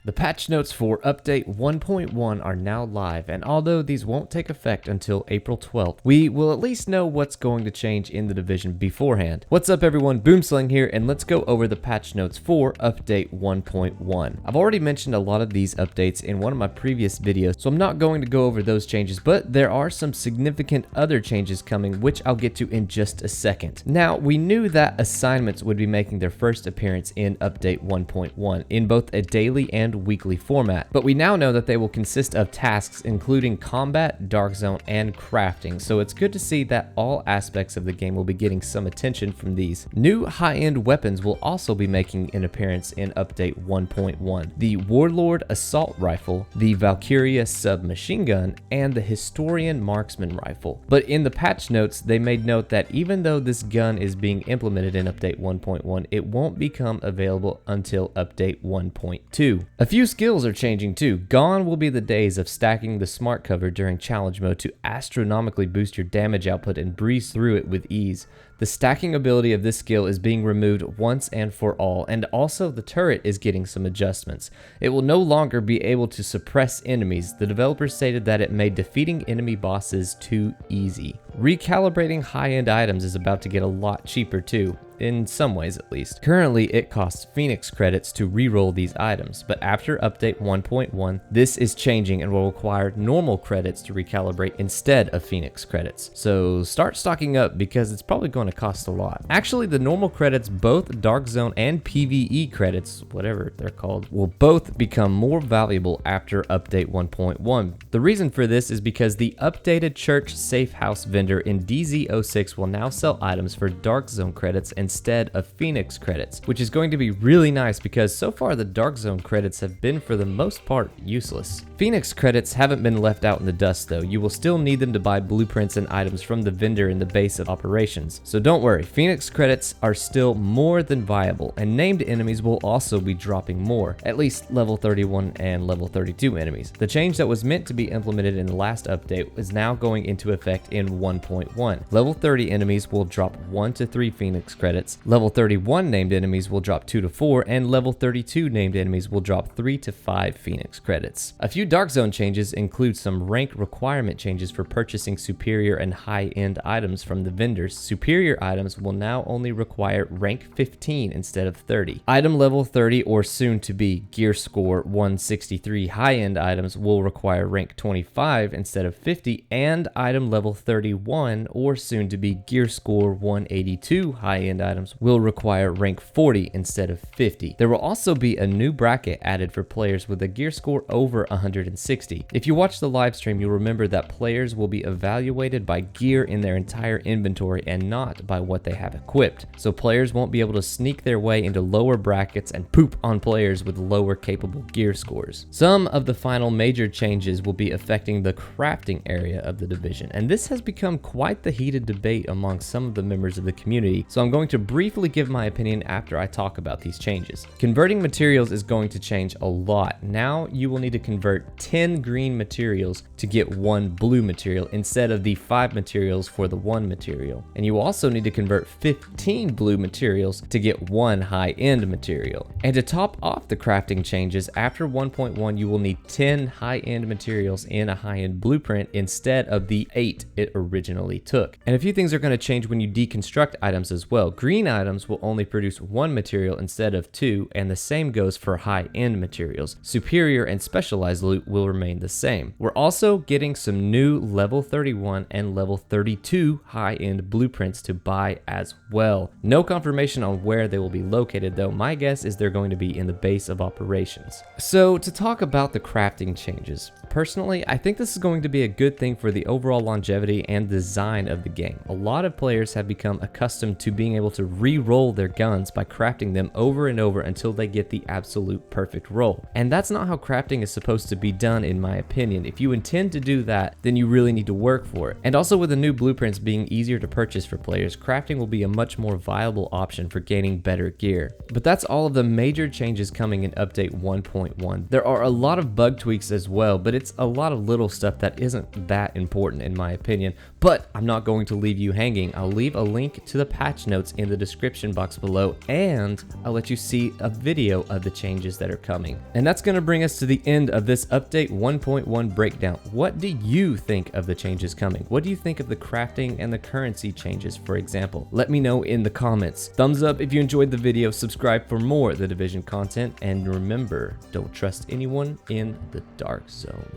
The patch notes for update 1.1 are now live, and although these won't take effect until April 12th, we will at least know what's going to change in the division beforehand. What's up everyone, Boomslangg here, and let's go over the patch notes for update 1.1. I've already mentioned a lot of these updates in one of my previous videos, so I'm not going to go over those changes, but there are some significant other changes coming, which I'll get to in just a second. Now, we knew that assignments would be making their first appearance in update 1.1 in both a daily and weekly format, but we now know that they will consist of tasks including combat, dark zone, and crafting, so it's good to see that all aspects of the game will be getting some attention from these. New high-end weapons will also be making an appearance in update 1.1. The Warlord Assault Rifle, the Valkyria Submachine Gun, and the Historian Marksman Rifle. But in the patch notes, they made note that even though this gun is being implemented in update 1.1, it won't become available until update 1.2. A few skills are changing too. Gone will be the days of stacking the smart cover during challenge mode to astronomically boost your damage output and breeze through it with ease. The stacking ability of this skill is being removed once and for all, and also the turret is getting some adjustments. It will no longer be able to suppress enemies. The developers stated that it made defeating enemy bosses too easy. Recalibrating high-end items is about to get a lot cheaper too, in some ways at least. Currently, it costs Phoenix credits to reroll these items, but after update 1.1, this is changing and will require normal credits to recalibrate instead of Phoenix credits. So start stocking up because it's probably going to cost a lot. Actually, the normal credits, both Dark Zone and PvE credits, whatever they're called, will both become more valuable after update 1.1. The reason for this is because the updated Church Safe House vendor in DZ06 will now sell items for Dark Zone credits instead of Phoenix credits, which is going to be really nice because so far the Dark Zone credits have been for the most part useless. Phoenix credits haven't been left out in the dust though. You will still need them to buy blueprints and items from the vendor in the base of operations. So don't worry, Phoenix credits are still more than viable, and named enemies will also be dropping more, at least level 31 and level 32 enemies. The change that was meant to be implemented in the last update is now going into effect in 1.1. Level 30 enemies will drop 1 to 3 Phoenix credits, level 31 named enemies will drop 2 to 4, and level 32 named enemies will drop 3 to 5 Phoenix credits. A few Dark Zone changes include some rank requirement changes for purchasing superior and high-end items from the vendors. Superior items will now only require rank 15 instead of 30. Item level 30 or soon to be gear score 163 high-end items will require rank 25 instead of 50, and item level 31 or soon to be gear score 182 high-end items will require rank 40 instead of 50. There will also be a new bracket added for players with a gear score over 160. If you watch the live stream, you'll remember that players will be evaluated by gear in their entire inventory and not by what they have equipped. So players won't be able to sneak their way into lower brackets and poop on players with lower capable gear scores. Some of the final major changes will be affecting the crafting area of the division, and this has become quite the heated debate among some of the members of the community, so I'm going to briefly give my opinion after I talk about these changes. Converting materials is going to change a lot. Now you will need to convert 10 green materials to get 1 blue material instead of the 5 materials for the 1 material. And you also need to convert 15 blue materials to get 1 high-end material. And to top off the crafting changes, after 1.1 you will need 10 high-end materials in a high-end blueprint instead of the 8 it originally took. And a few things are going to change when you deconstruct items as well. Green items will only produce 1 material instead of 2, and the same goes for high-end materials. Superior and specialized loot will remain the same. We're also getting some new level 31 and level 32 high-end blueprints to buy as well. No confirmation on where they will be located though. My guess is they're going to be in the base of operations. So to talk about the crafting changes, personally, I think this is going to be a good thing for the overall longevity and design of the game. A lot of players have become accustomed to being able to re-roll their guns by crafting them over and over until they get the absolute perfect roll. And that's not how crafting is supposed to be done in my opinion. If you intend to do that, then you really need to work for it. And also with the new blueprints being easier to purchase for players, crafting will be a much more viable option for gaining better gear. But that's all of the major changes coming in update 1.1. There are a lot of bug tweaks as well, but it's it's a lot of little stuff that isn't that important in my opinion, but I'm not going to leave you hanging. I'll leave a link to the patch notes in the description box below, and I'll let you see a video of the changes that are coming. And that's going to bring us to the end of this update 1.1 breakdown. What do you think of the changes coming? What do you think of the crafting and the currency changes, for example? Let me know in the comments. Thumbs up if you enjoyed the video, subscribe for more The Division content, and remember, don't trust anyone in the dark zone.